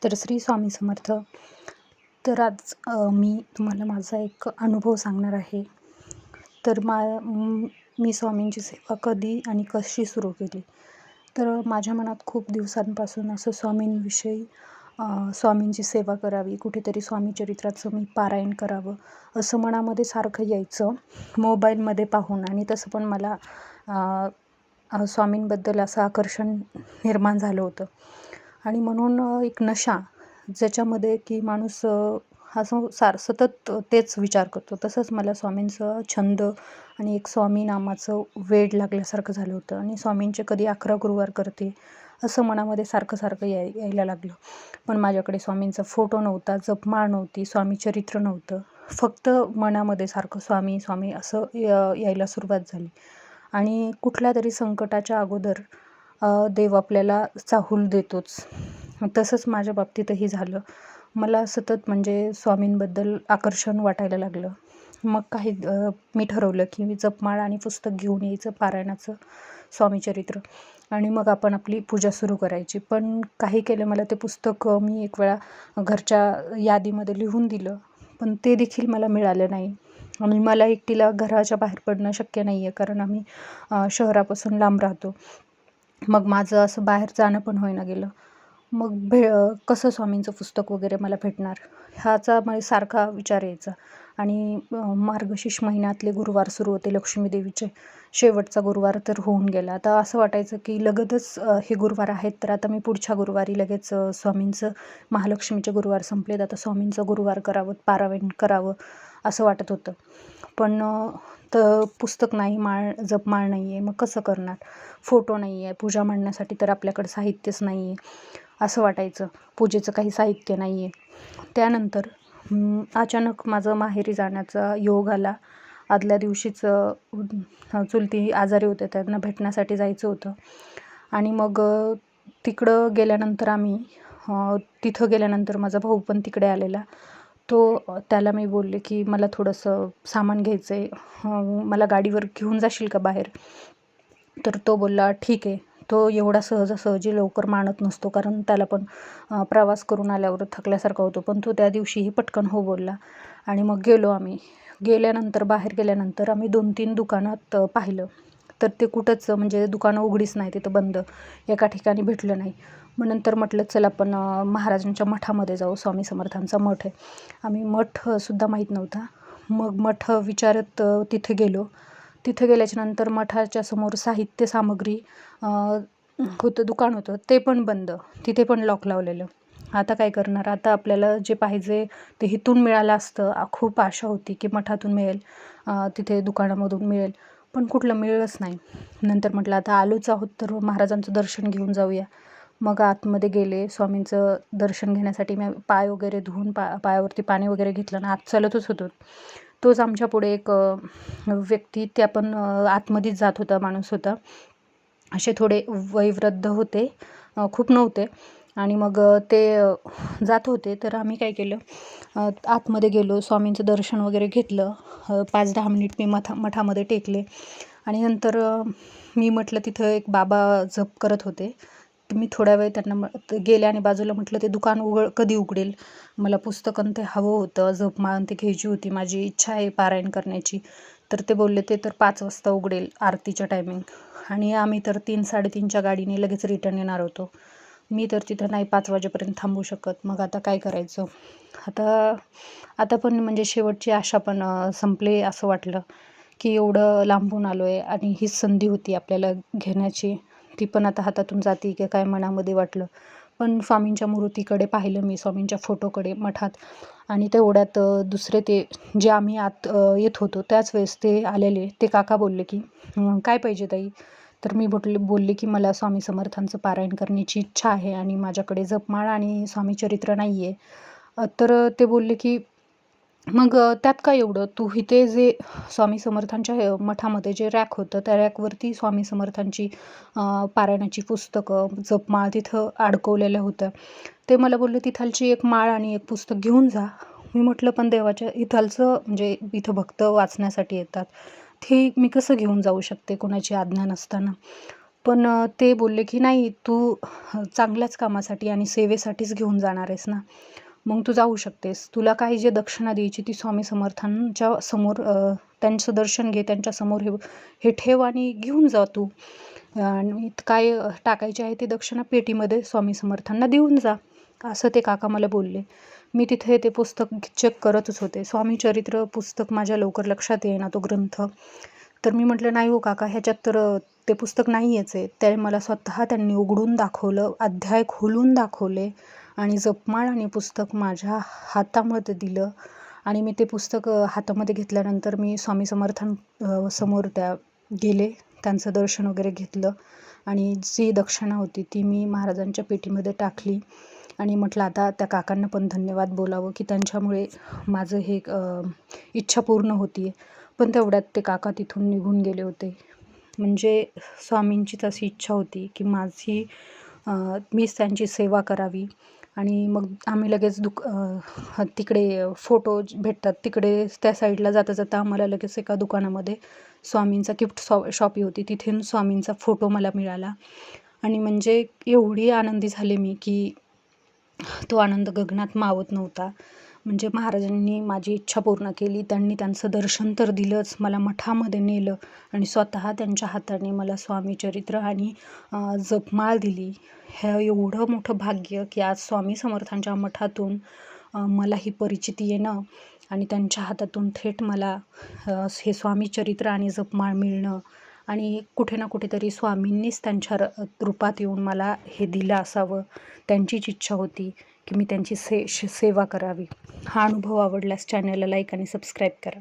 तर श्री स्वामी समर्थ. तर आज मी तुम्हाला माझा एक अनुभव सांगणार आहे. तर मी स्वामींची सेवा कधी आणि कशी सुरू केली. तर माझ्या मनात खूप दिवसांपासून असं स्वामींविषयी स्वामींची सेवा करावी, कुठेतरी स्वामी चरित्राचं मी पारायण करावं, असं मनामध्ये सारखं यायचं मोबाईलमध्ये पाहून. आणि तसं पण मला स्वामींबद्दल असं आकर्षण निर्माण झालं होतं. आणि म्हणून एक नशा ज्याच्यामध्ये की माणूस असं सतत तेच विचार करतो. तसंच मला स्वामींचा छंद आणि एक स्वामी नामाचं वेड लागल्यासारखं झालं होतं. आणि स्वामींचे कधी 11 गुरुवार करते असं मनामध्ये सारखं सारखं यायला लागलं. पण माझ्याकडे स्वामींचा फोटो नव्हता, जपमाळ नव्हती, स्वामी चरित्र नव्हतं. फक्त मनामध्ये सारखं स्वामी स्वामी असं यायला सुरुवात झाली. आणि कुठल्या तरी संकटाच्या अगोदर देव आपल्याला चाहूल देतोच. तसंच माझ्या बाबतीतही झालं. मला सतत म्हणजे स्वामींबद्दल आकर्षण वाटायला लागलं. मग मी ठरवलं की मी जपमाळ आणि पुस्तक घेऊन यायचं पारायणाचं, स्वामीचरित्र, आणि मग आपण आपली पूजा सुरू करायची. पण काही केलं, मला ते पुस्तक मी एक वेळा घरच्या यादीमध्ये लिहून दिलं, पण ते देखील मला मिळालं नाही. आणि मला एकटीला घराच्या बाहेर पडणं शक्य नाही आहे, कारण आम्ही शहरापासून लांब राहतो. मग माझं असं बाहेर जाणं पण होईना गेलं. मग कसं स्वामींचं पुस्तक वगैरे मला भेटणार, ह्याचा मला सारखा विचार यायचा. आणि मार्गशीर्ष महिन्यातले गुरुवार सुरू होते, लक्ष्मी देवीचे शेवटचा गुरुवार तर होऊन गेला. आता असं वाटायचं की लगेचच हे गुरुवार आहेत, तर आता मी पुढच्या गुरुवारी लगेच स्वामींचं, महालक्ष्मीचे गुरुवार संपलेत, आता स्वामींचं गुरुवार करावं, पारायण करावं असं वाटत होतं. पण तर पुस्तक नाही, जपमाळ नाही आहे, मग कसं करणार, फोटो नाही आहे, पूजा मांडण्यासाठी तर आपल्याकडं साहित्यच नाही आहे असं वाटायचं, पूजेचं काही साहित्य नाही आहे. त्यानंतर अचानक माझं माहेरी जाण्याचा योग आला. आदल्या दिवशीच चुलती आजारी होते, त्यांना भेटण्यासाठी जायचं होतं. आणि मग तिकडं गेल्यानंतर तिथं गेल्यानंतर माझा भाऊ पण तिकडे आलेला. त्याला मी बोलले की मला थोडंसं सामान घ्यायचं आहे, मला गाडीवर घेऊन जाशील का बाहेर. तर तो बोलला ठीक आहे. तो एवढा सहजासहजी लवकर मानत नसतो, कारण त्याला पण प्रवास करून आल्यावर थकल्यासारखा होतो. पण तो त्या दिवशीही पटकन हो बोलला. आणि मग आम्ही बाहेर गेल्यानंतर आम्ही 2-3 दुकानात पाहिलं, तर ते कुठंच म्हणजे दुकानं उघडीच नाही, तिथं बंद, एका ठिकाणी भेटलं नाही. मग नंतर म्हटलं चल आपण महाराजांच्या मठामध्ये जाऊ, स्वामी समर्थांचा मठ आहे. आम्ही मठसुद्धा माहीत नव्हता. मग मठ विचारत तिथे गेलो. तिथे गेल्याच्या नंतर मठाच्या समोर साहित्य सामग्री दुकान होतं, ते पण बंद, तिथे पण लॉक लावलेलं. आता काय करणार, आता आपल्याला जे पाहिजे ते इथून मिळालं असतं. खूप आशा होती की मठातून मिळेल, तिथे दुकानामधून मिळेल, पण कुठलं मिळलंच नाही. नंतर म्हटलं आता आलोच आहोत तर महाराजांचं दर्शन घेऊन जाऊया. मग आतमध्ये गेले. स्वामींचं दर्शन घेण्यासाठी मी पाय वगैरे धुवून पायावरती पाणी वगैरे घेतलं आणि आत चालतच होतो. तोच आमच्या पुढे एक व्यक्ती, त्या पण आतमध्येच जात होता, माणूस होता. असे थोडे वयोवृद्ध होते, खूप नव्हते. आणि मग ते जात होते. तर आम्ही काय केलं, आतमध्ये गेलो, स्वामींचं दर्शन वगैरे घेतलं. 5-10 मिनिट मी मठामध्ये टेकले. आणि नंतर मी म्हटलं, तिथं एक बाबा जप करत होते. मी थोड्या वेळ त्यांना गेले आणि बाजूला म्हटलं ते दुकान कधी उघडेल, मला पुस्तकं ते हवं होतं, जपमाळ ते घ्यायची होती, माझी इच्छा आहे पारायण करण्याची. तर ते बोलले ते तर 5 वाजता उघडेल, आरतीच्या टायमिंग. आणि आम्ही तर 3-3:30च्या गाडीने लगेच रिटर्न येणार होतो. मी तर तिथं नाही 5 वाजेपर्यंत थांबू शकत. मग आता काय करायचं. आता पण म्हणजे शेवटची आशा पण संपले असं वाटलं की एवढं लांबून आलो आहे आणि हीच संधी होती आपल्याला घेण्याची, ती पण आता हातातून जाते की काय मनामध्ये वाटलं. पण स्वामींच्या मूर्तीकडे पाहिलं मी, स्वामींच्या फोटोकडे मठात. आणि तेवढ्यात दुसरे ते जे आम्ही आत येत होतो त्याच वेळेस ते आलेले. ते काका बोलले की काय पाहिजे ताई. तर मी बोलले की मला स्वामी समर्थांचं पारायण करण्याची इच्छा आहे आणि माझ्याकडे जपमाळ आणि स्वामीचरित्र नाही आहे. तर ते बोलले की मग त्यात काय एवढं, तू इथे जे स्वामी समर्थांच्या मठामध्ये जे रॅक होतं, त्या रॅकवरती स्वामी समर्थांची पारायणाची पुस्तकं, जपमाळ तिथं अडकवलेल्या होत्या. ते मला बोलले तिथालची एक माळ आणि एक पुस्तक घेऊन जा. मी म्हटलं पण देवाच्या इथालचं म्हणजे इथं भक्त वाचण्यासाठी येतात, ते मी कसं घेऊन जाऊ शकते कोणाची आज्ञा नसताना. पण ते बोलले की नाही, तू चांगल्याच कामासाठी आणि सेवेसाठीच घेऊन जाणार आहेस ना, मग तू जाऊ शकतेस. तुला काही जे दक्षिणा द्यायची ती स्वामी समर्थांच्या समोर त्यांचं दर्शन घे, त्यांच्यासमोर हे हे ठेव आणि घेऊन जा तू. आणि काय टाकायची आहे ती दक्षिणा पेटीमध्ये स्वामी समर्थांना देऊन जा, असं ते काका मला बोलले. मी तिथे ते पुस्तक चेक करतच होते. स्वामी चरित्र पुस्तक माझ्या लवकर लक्षात येईना तो ग्रंथ. तर मी म्हटलं, नाही हो काका, ह्याच्यात तर ते पुस्तक नाहीच आहे. ते मला स्वतः त्यांनी उघडून दाखवलं, अध्याय खोलून दाखवले आणि जपमाळ आणि पुस्तक माझ्या हातामध्ये दिलं. आणि मी ते पुस्तक हातामध्ये घेतल्यानंतर मी स्वामी समोर त्या गेले, त्यांचं दर्शन वगैरे घेतलं आणि जी दक्षिणा होती ती मी महाराजांच्या पेटीमध्ये टाकली आणि म्हटलं आता त्या काकांना पण धन्यवाद बोलावं की त्यांच्यामुळे माझं हे इच्छा पूर्ण होती आहे. पण तेवढ्यात ते काका तिथून निघून गेले होते. म्हणजे स्वामींचीच अशी इच्छा होती की मीच त्यांची सेवा करावी. आणि मग आम्ही लगेच तिकडे फोटो भेटतात तिकडे त्या साईडला जाता जाता आम्हाला लगेच एका दुकानामध्ये स्वामींचा गिफ्ट शॉपी होती, तिथून स्वामींचा फोटो मला मिळाला. आणि म्हणजे एवढी आनंदी झाले मी की तो आनंद गगनात मावत नव्हता. म्हणजे महाराजांनी माझी इच्छा पूर्ण केली. त्यांनी त्यांचं दर्शन तर दिलंच, मला मठामध्ये नेलं आणि स्वतः त्यांच्या हाताने मला स्वामी चरित्र आणि जपमाळ दिली. हे एवढं मोठं भाग्य की आज स्वामी समर्थांच्या मठातून मला ही परिचिती येणं आणि त्यांच्या हातातून थेट मला हे स्वामी चरित्र आणि जपमाळ मिळणं आणि कुठे ना कुठेतरी स्वामींनीच त्यांच्या रूपात येऊन मला हे दिलं असावं. त्यांचीच इच्छा होती की मी त्यांची सेवा करावी. हा अनुभव आवडल्यास चॅनलला लाईक आणि सबस्क्राईब करा.